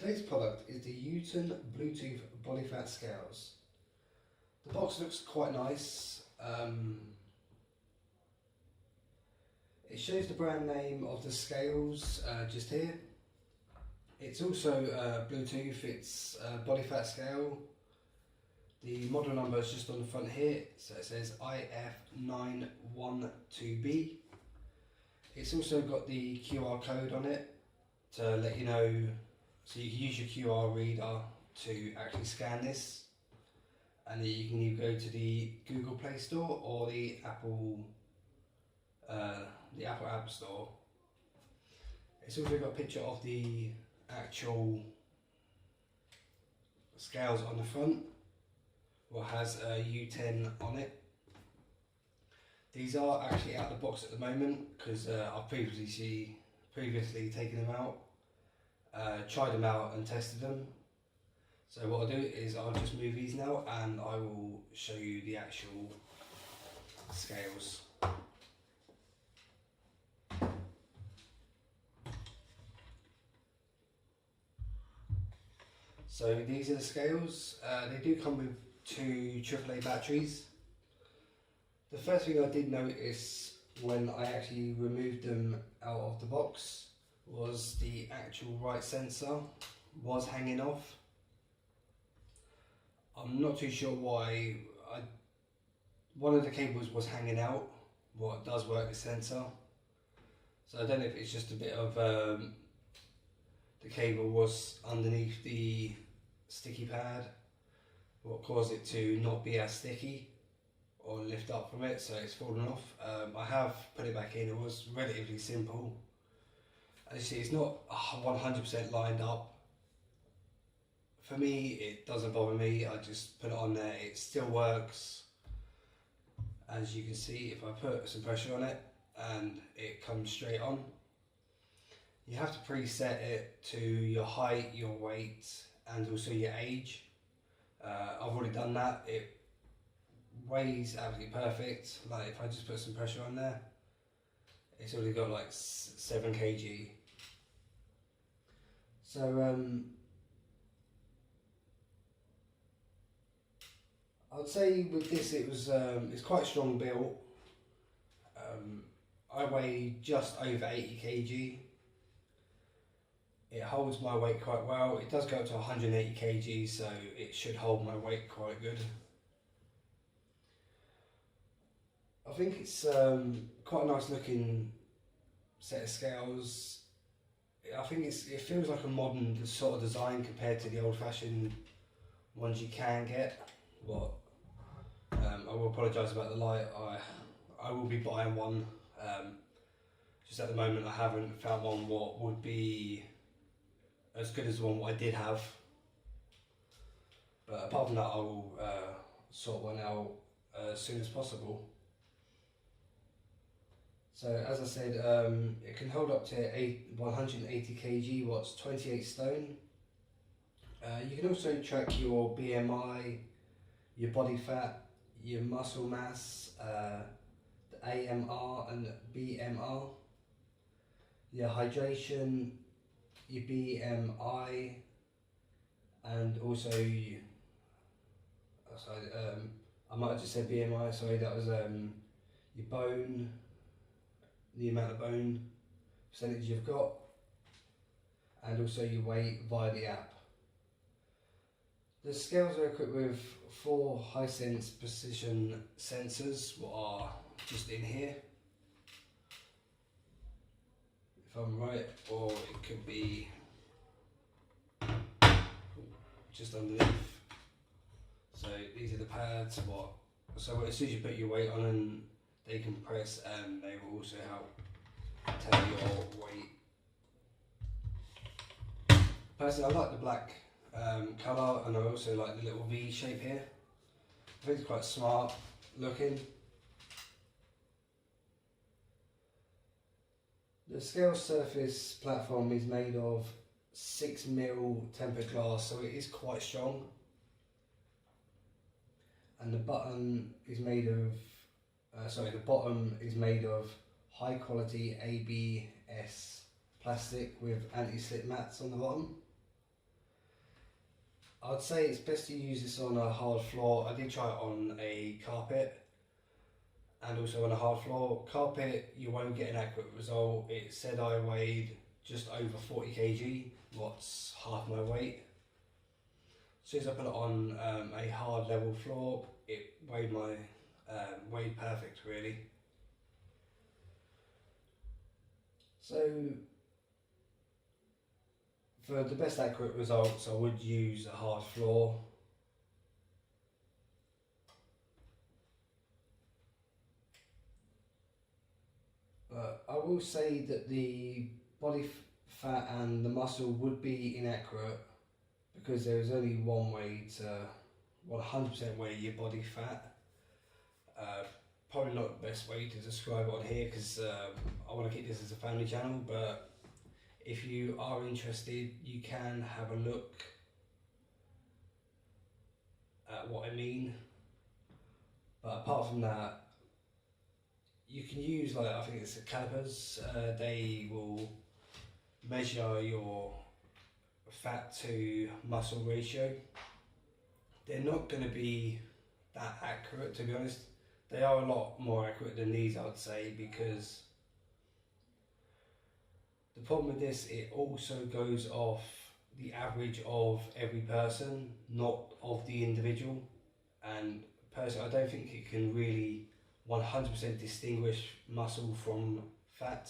Today's product is the Uten Bluetooth body fat scales. The box looks quite nice. It shows the brand name of the scales just here. It's also Bluetooth, it's a body fat scale. The model number is just on the front here, so it says IF912B. It's also got the QR code on it to let you know, so you can use your QR reader to actually scan this, and then you can either go to the Google Play Store or the Apple App Store. It's also got a picture of the actual scales on the front, what has a Uten on it. These are actually out of the box at the moment because I've previously taken them out, tried them out and tested them. So what I'll do is I'll just move these now and I will show you the actual scales. So these are the scales. They do come with two AAA batteries. The first thing I did notice when I actually removed them out of the box was the actual right sensor was hanging off. I'm not too sure why. One of the cables was hanging out. What does work, the sensor. So I don't know if it's just a bit of the cable was underneath the sticky pad, what caused it to not be as sticky or lift up from it, so it's fallen off. I have put it back in. It was relatively simple. As you see, it's not 100% lined up. For me, it doesn't bother me. I just put it on there. It still works. As you can see, if I put some pressure on it and it comes straight on. You have to preset it to your height, your weight, and also your age. I've already done that. It weighs absolutely perfect. Like if I just put some pressure on there, it's already got like 7 kg. So I'd say with this it was it's quite strong built. I weigh just over 80 kg. It holds my weight quite well. It does go up to 180 kg, so it should hold my weight quite good. I think it's quite a nice looking set of scales. I think it feels like a modern sort of design compared to the old fashioned ones you can get. But I will apologise about the light. I will be buying one. Just at the moment I haven't found one what would be as good as the one what I did have. But apart from that, I will sort one out as soon as possible. So as I said, it can hold up to 180 kg, what's 28 stone. You can also track your BMI, your body fat, your muscle mass, the AMR and BMR, your hydration, your BMI, and also I might have just said BMI, sorry, that was your bone, the amount of bone percentage you've got, and also your weight via the app. The scales are equipped with 4 high-sense precision sensors, what are just in here, if I'm right, or it could be just underneath. So these are the pads. So as soon as you put your weight on them, they can press and they will also help tell your weight. Personally, I like the black colour, and I also like the little V shape here. I think it's quite smart looking. The scale surface platform is made of 6mm tempered glass, so it is quite strong. And the button is made of, the bottom is made of high quality ABS plastic with anti-slip mats on the bottom. I'd say it's best to use this on a hard floor. I did try it on a carpet and also on a hard floor. Carpet, you won't get an accurate result. It said I weighed just over 40 kg, what's half my weight. As soon as I put it on a hard level floor, it weighed weighed perfect really. So for the best accurate results, I would use a hard floor. But I will say that the body fat and the muscle would be inaccurate because there is only one way to 100% weigh your body fat. Probably not the best way to describe it on here because I want to keep this as a family channel, but if you are interested, you can have a look at what I mean. But apart from that, you can use, like, I think it's the calipers. They will measure your fat to muscle ratio. They're not going to be that accurate, to be honest. They are a lot more accurate than these, I would say, because the problem with this, it also goes off the average of every person, not of the individual. And personally, I don't think it can really 100% distinguish muscle from fat.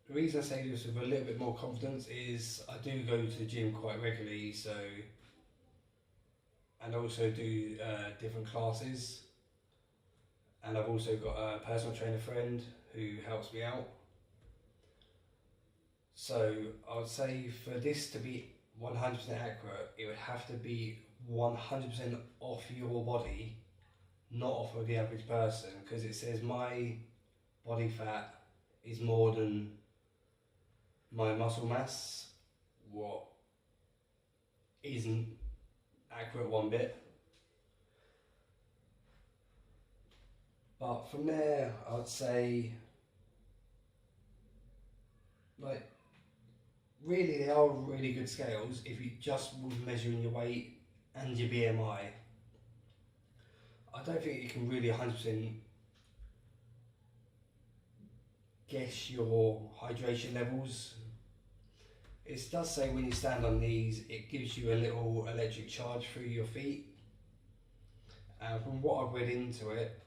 The reason I say this with a little bit more confidence is I do go to the gym quite regularly, and I also do different classes, and I've also got a personal trainer friend who helps me out. So I would say for this to be 100% accurate, it would have to be 100% off your body, not off of the average person, because it says my body fat is more than my muscle mass, what isn't accurate one bit. But from there, I would say, like, really they are really good scales if you just was measuring your weight and your BMI. I don't think you can really 100% guess your hydration levels. It does say when you stand on these, it gives you a little electric charge through your feet. From what I've read into it,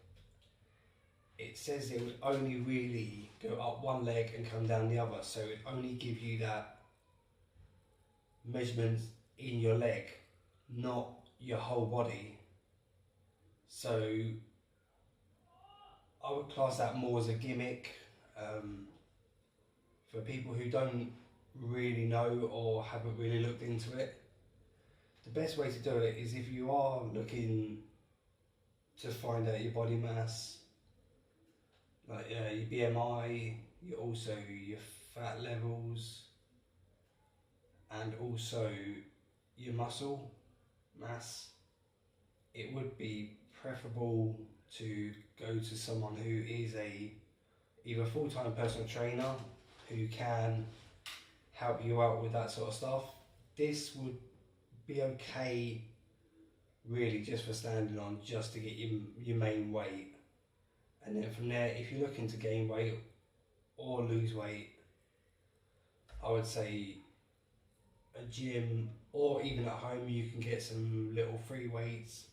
it says it would only really go up one leg and come down the other, so it only give you that measurement in your leg, not your whole body. So I would class that more as a gimmick for people who don't really know or haven't really looked into it. The best way to do it is if you are looking to find out your body mass, like your BMI, also your fat levels, and also your muscle mass, it would be preferable to go to someone who is either full-time personal trainer who can help you out with that sort of stuff. This would be okay really just for standing on, just to get your main weight. And then from there, if you're looking to gain weight or lose weight, I would say a gym, or even at home you can get some little free weights.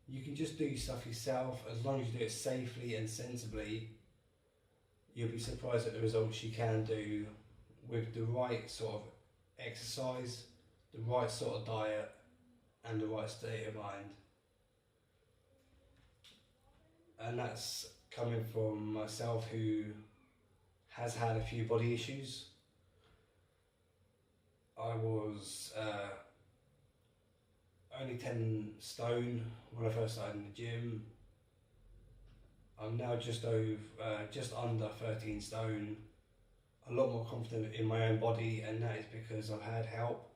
You can just do stuff yourself. As long as you do it safely and sensibly, you'll be surprised at the results you can do with the right sort of exercise, the right sort of diet, and the right state of mind. And that's coming from myself, who has had a few body issues. I was only 10 stone when I first started in the gym. I'm now just under 13 stone, a lot more confident in my own body, and that is because I've had help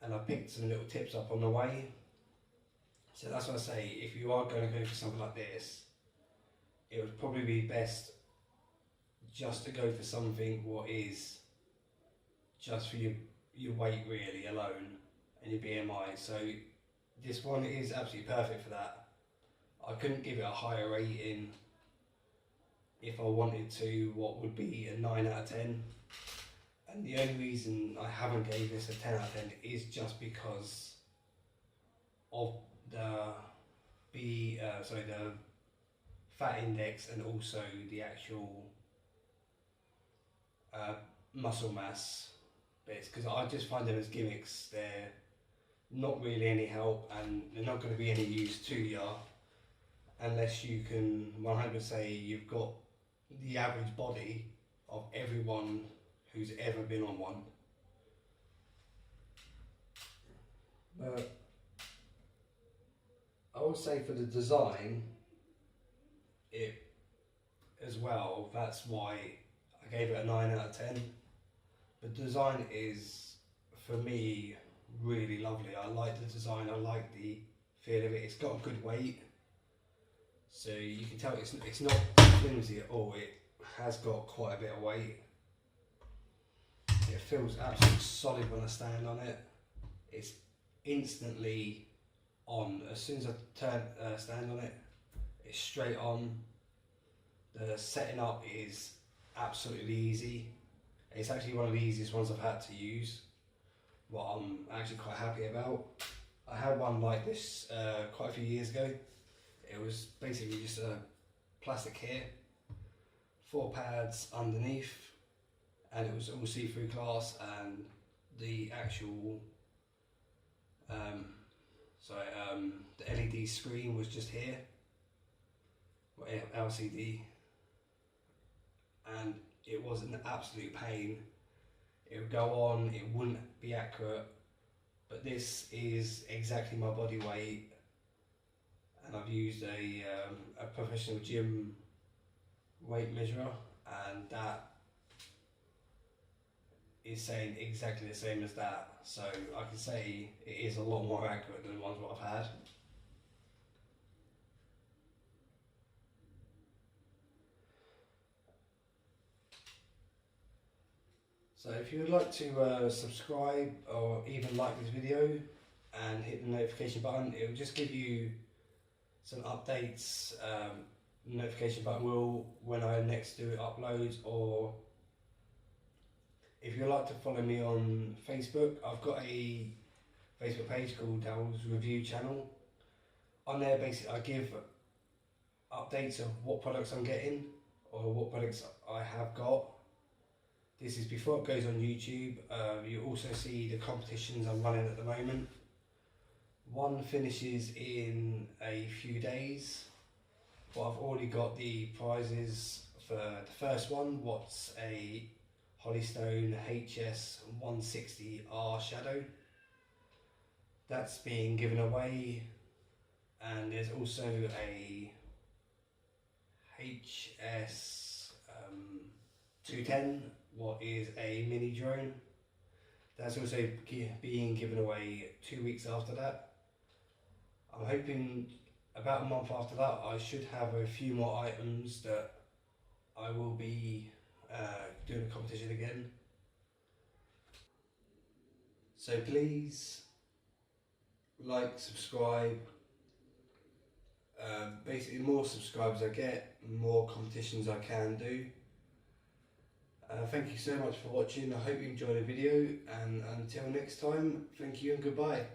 and I picked some little tips up on the way. So that's what I say, if you are going to go for something like this, it would probably be best just to go for something what is just for your weight really alone and your BMI. So this one is absolutely perfect for that. I couldn't give it a higher rating if I wanted to, what would be a 9 out of 10. And the only reason I haven't gave this a 10 out of 10 is just because of the the fat index and also the actual muscle mass bits, because I just find them as gimmicks. They're not really any help and they're not going to be any use to you unless you can 100% say you've got the average body of everyone who's ever been on one. But I would say for the design, it as well, that's why I gave it a 9 out of 10. The design is, for me, really lovely. I like the design, I like the feel of it. It's got a good weight, so you can tell it's not flimsy at all. It has got quite a bit of weight. It feels absolutely solid when I stand on it. It's instantly on. As soon as I stand on it, it's straight on. The setting up is absolutely easy. It's actually one of the easiest ones I've had to use, what I'm actually quite happy about. I had one like this quite a few years ago. It was basically just a plastic here, 4 pads underneath, and it was all see-through glass, and the actual the LED screen was just here, LCD, and it was an absolute pain. It would go on, it wouldn't be accurate, but this is exactly my body weight, and I've used a professional gym weight measurer, and that is saying exactly the same as that, so I can say it is a lot more accurate than the ones what I've had. So if you would like to subscribe or even like this video and hit the notification button, it will just give you some updates. Notification button will when I next do uploads, or if you'd like to follow me on Facebook, I've got a Facebook page called Dell's Review Channel. On there basically I give updates of what products I'm getting or what products I have got. This is before it goes on YouTube. You also see the competitions I'm running at the moment. One finishes in a few days, but I've already got the prizes for the first one, what's a Hollystone HS 160R Shadow. That's being given away, and there's also a HS 210, what is a mini drone. That's also being given away 2 weeks after that. I'm hoping about a month after that I should have a few more items that I will be doing a competition again. So please like, subscribe. Basically, more subscribers I get, more competitions I can do. Thank you so much for watching. I hope you enjoyed the video, and until next time, thank you and goodbye.